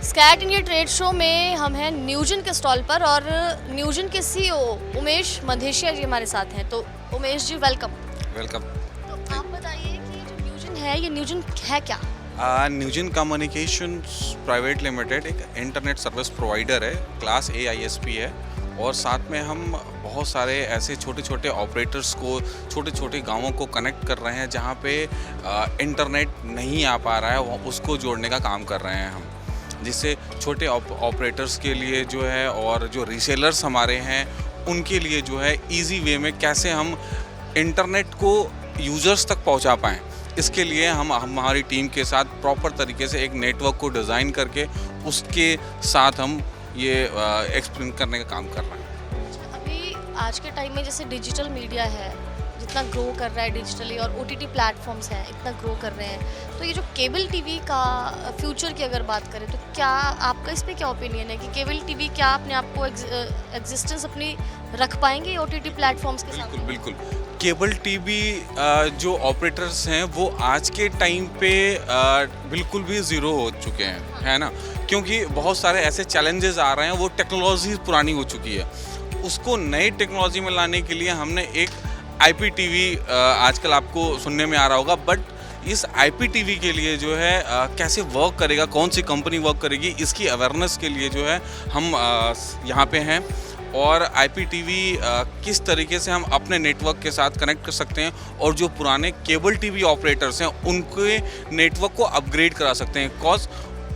स्कैट India trade show में हम हैं न्यूजन के स्टॉल पर और न्यूजन के सीईओ उमेश मधेशिया जी हमारे साथ हैं। तो उमेश जी वेलकम। वेलकम। तो आप बताइए कि जो न्यूजन है ये न्यूजन है क्या? न्यूजन कम्युनिकेशंस प्राइवेट लिमिटेड एक इंटरनेट सर्विस प्रोवाइडर है, क्लास ए ISP है। और साथ में हम बहुत सारे ऐसे छोटे छोटे ऑपरेटर्स को, छोटे छोटे गांवों को कनेक्ट कर रहे हैं जहां पे इंटरनेट नहीं आ पा रहा है, उसको जोड़ने का काम कर रहे हैं हम, जिससे छोटे ऑपरेटर्स के लिए जो है और जो रीसेलर्स हमारे हैं उनके लिए जो है इजी वे में कैसे हम इंटरनेट को यूज़र्स तक पहुंचा पाएँ। इसके लिए हम हमारी टीम के साथ प्रॉपर तरीके से एक नेटवर्क को डिज़ाइन करके उसके साथ हम ये एक्सप्लेन करने का काम कर रहे हैं। अच्छा, अभी आज के टाइम में जैसे डिजिटल मीडिया है जितना ग्रो कर रहा है डिजिटली और OTT प्लेटफॉर्म्स हैं इतना ग्रो कर रहे हैं, तो ये जो केबल टीवी का फ्यूचर की अगर बात करें तो क्या आपका इस पे क्या ओपिनियन है कि केबल टीवी क्या अपने आप को एग्जिस्टेंस अपनी रख पाएंगे OTT प्लेटफॉर्म्स के साथ? बिल्कुल बिल्कुल। केबल टीवी जो ऑपरेटर्स हैं वो आज के टाइम पे बिल्कुल भी ज़ीरो हो चुके हैं, है ना, क्योंकि बहुत सारे ऐसे चैलेंजेस आ रहे हैं, वो टेक्नोलॉजी पुरानी हो चुकी है। उसको नई टेक्नोलॉजी में लाने के लिए हमने एक IPTV आजकल आपको सुनने में आ रहा होगा, बट इस IPTV के लिए जो है कैसे वर्क करेगा, कौन सी कंपनी वर्क करेगी, इसकी अवेयरनेस के लिए जो है हम यहाँ पे हैं। और IPTV किस तरीके से हम अपने नेटवर्क के साथ कनेक्ट कर सकते हैं और जो पुराने केबल टीवी ऑपरेटर्स हैं उनके नेटवर्क को अपग्रेड करा सकते हैं, बिकॉज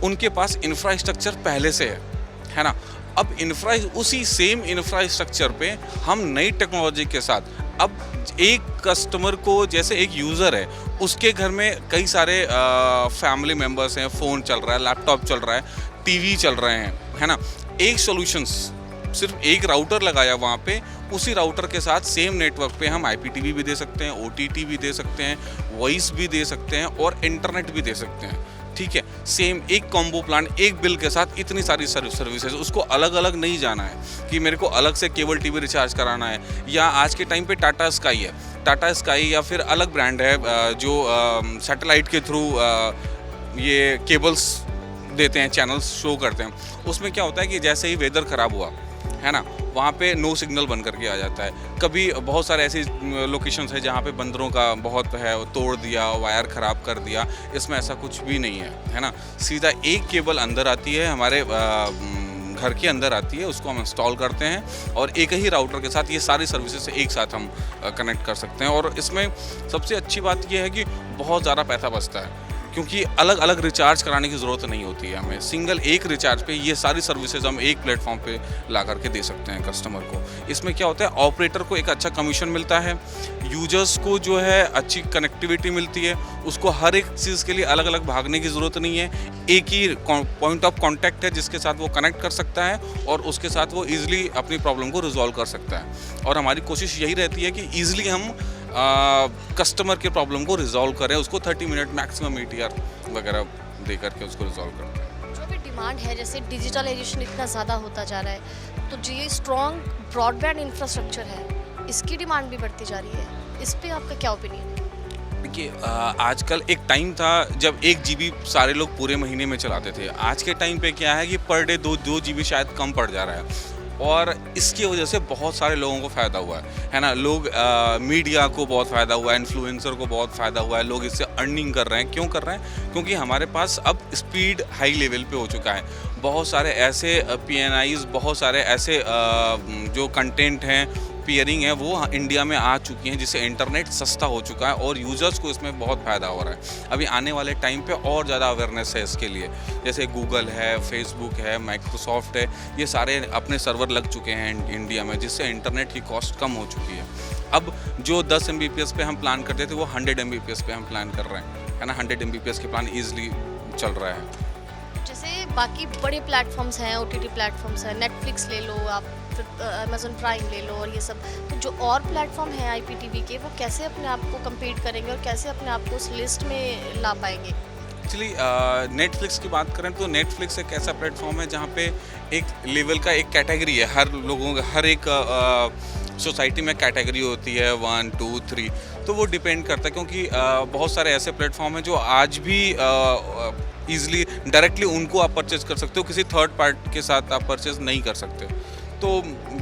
उनके पास इंफ्रास्ट्रक्चर पहले से है ना। अब उसी सेम इंफ्रास्ट्रक्चर पे हम नई टेक्नोलॉजी के साथ, अब एक कस्टमर को, जैसे एक यूज़र है, उसके घर में कई सारे फैमिली मेम्बर्स हैं, फ़ोन चल रहा है, लैपटॉप चल रहा है, TV चल रहे हैं, है ना। एक सॉल्यूशंस, सिर्फ एक राउटर लगाया वहाँ पे, उसी राउटर के साथ सेम नेटवर्क पे हम IPTV भी दे सकते हैं, OTT भी दे सकते हैं, वॉइस भी दे सकते हैं और इंटरनेट भी दे सकते हैं, ठीक है। सेम एक कॉम्बो प्लान, एक बिल के साथ इतनी सारी सर्विसेज, उसको अलग अलग नहीं जाना है कि मेरे को अलग से केबल TV रिचार्ज कराना है। या आज के टाइम पे टाटा स्काई है, टाटा स्काई या फिर अलग ब्रांड है जो सैटेलाइट के थ्रू ये केबल्स देते हैं, चैनल्स शो करते हैं। उसमें क्या होता है कि जैसे ही वेदर ख़राब हुआ, है ना, वहाँ पे नो सिग्नल बन करके आ जाता है। कभी बहुत सारे ऐसी लोकेशंस है जहाँ पे बंदरों का बहुत है, तोड़ दिया, वायर ख़राब कर दिया। इसमें ऐसा कुछ भी नहीं है ना। सीधा एक केबल अंदर आती है, हमारे घर के अंदर आती है, उसको हम इंस्टॉल करते हैं और एक ही राउटर के साथ ये सारी सर्विसेज एक साथ हम कनेक्ट कर सकते हैं। और इसमें सबसे अच्छी बात यह है कि बहुत ज़्यादा पैसा बचता है, क्योंकि अलग अलग रिचार्ज कराने की ज़रूरत नहीं होती है हमें। सिंगल एक रिचार्ज पे ये सारी सर्विसेज हम एक प्लेटफॉर्म पे ला करके दे सकते हैं कस्टमर को। इसमें क्या होता है, ऑपरेटर को एक अच्छा कमीशन मिलता है, यूजर्स को जो है अच्छी कनेक्टिविटी मिलती है, उसको हर एक चीज़ के लिए अलग अलग भागने की ज़रूरत नहीं है। एक ही पॉइंट ऑफ कॉन्टैक्ट है जिसके साथ वो कनेक्ट कर सकता है और उसके साथ वो ईज़िली अपनी प्रॉब्लम को रिजॉल्व कर सकता है। और हमारी कोशिश यही रहती है कि ईज़िली हम कस्टमर के प्रॉब्लम को रिजॉल्व करें, उसको 30 मिनट मैक्सिमम ATR वगैरह दे करके उसको रिजॉल्व करते हैं। जो भी डिमांड है, जैसे डिजिटलाइजेशन इतना ज़्यादा होता जा रहा है, तो जो ये स्ट्रॉन्ग ब्रॉडबैंड इंफ्रास्ट्रक्चर है इसकी डिमांड भी बढ़ती जा रही है, इस पर आपका क्या ओपिनियन है? देखिए, आजकल एक टाइम था जब 1 GB सारे लोग पूरे महीने में चलाते थे। आज के टाइम पे क्या है कि पर डे 2 GB शायद कम पड़ जा रहा है, और इसकी वजह से बहुत सारे लोगों को फ़ायदा हुआ है ना। लोग मीडिया को बहुत फ़ायदा हुआ है, इन्फ्लुएंसर को बहुत फ़ायदा हुआ है, लोग इससे अर्निंग कर रहे हैं। क्यों कर रहे हैं? क्योंकि हमारे पास अब स्पीड हाई लेवल पे हो चुका है। बहुत सारे ऐसे PNIs, बहुत सारे ऐसे जो कंटेंट हैं, पियरिंग है, वो इंडिया में आ चुकी हैं, जिससे इंटरनेट सस्ता हो चुका है और यूज़र्स को इसमें बहुत फ़ायदा हो रहा है। अभी आने वाले टाइम पे और ज़्यादा अवेयरनेस है इसके लिए, जैसे गूगल है, फेसबुक है, माइक्रोसॉफ्ट है, ये सारे अपने सर्वर लग चुके हैं इंडिया में, जिससे इंटरनेट की कॉस्ट कम हो चुकी है। अब जो 10 Mbps पे हम प्लान करते थे वो 100 Mbps पे हम प्लान कर रहे हैं, है ना। 100 Mbps के प्लान ईजिली चल रहा है। जैसे बाकी बड़े प्लेटफॉर्म्स हैं, OTT प्लेटफॉर्म्स हैं, नेटफ्लिक्स ले लो आप, फिर अमेज़न प्राइम ले लो और ये सब, तो जो और प्लेटफॉर्म हैं IPTV के, वो कैसे अपने आप को कम्पीट करेंगे और कैसे अपने आप को उस लिस्ट में ला पाएंगे? एक्चुअली नेटफ्लिक्स की बात करें तो नेटफ्लिक्स एक ऐसा प्लेटफॉर्म है जहाँ पे एक लेवल का एक कैटेगरी है, हर लोगों का, हर एक सोसाइटी में कैटेगरी होती है 1, 2, 3, तो वो डिपेंड करता है, क्योंकि बहुत सारे ऐसे प्लेटफॉर्म हैं जो आज भी ईजिली डायरेक्टली उनको आप परचेज कर सकते हो, किसी थर्ड पार्टी के साथ आप परचेज नहीं कर सकते। तो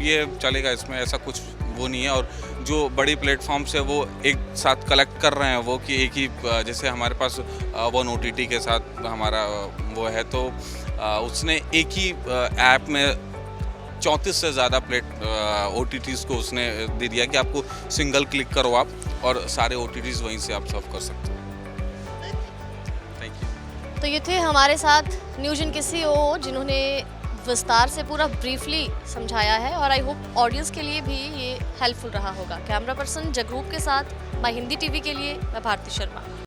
ये चलेगा, इसमें ऐसा कुछ वो नहीं है। और जो बड़ी प्लेटफॉर्म्स है वो एक साथ कलेक्ट कर रहे हैं वो कि एक ही जैसे हमारे पास वन OTT के साथ हमारा वो है, तो उसने एक ही ऐप में 34 से ज़्यादा OTTs को उसने दे दिया कि आपको सिंगल क्लिक करो आप और सारे OTTs वहीं से आप सर्व कर सकते हो। Thank you. तो ये थे हमारे साथ न्यूजन के CEO जिन्होंने विस्तार से पूरा ब्रीफली समझाया है और आई होप ऑडियंस के लिए भी ये हेल्पफुल रहा होगा। कैमरा पर्सन जगरूप के साथ माय हिंदी टीवी के लिए मैं भारती शर्मा।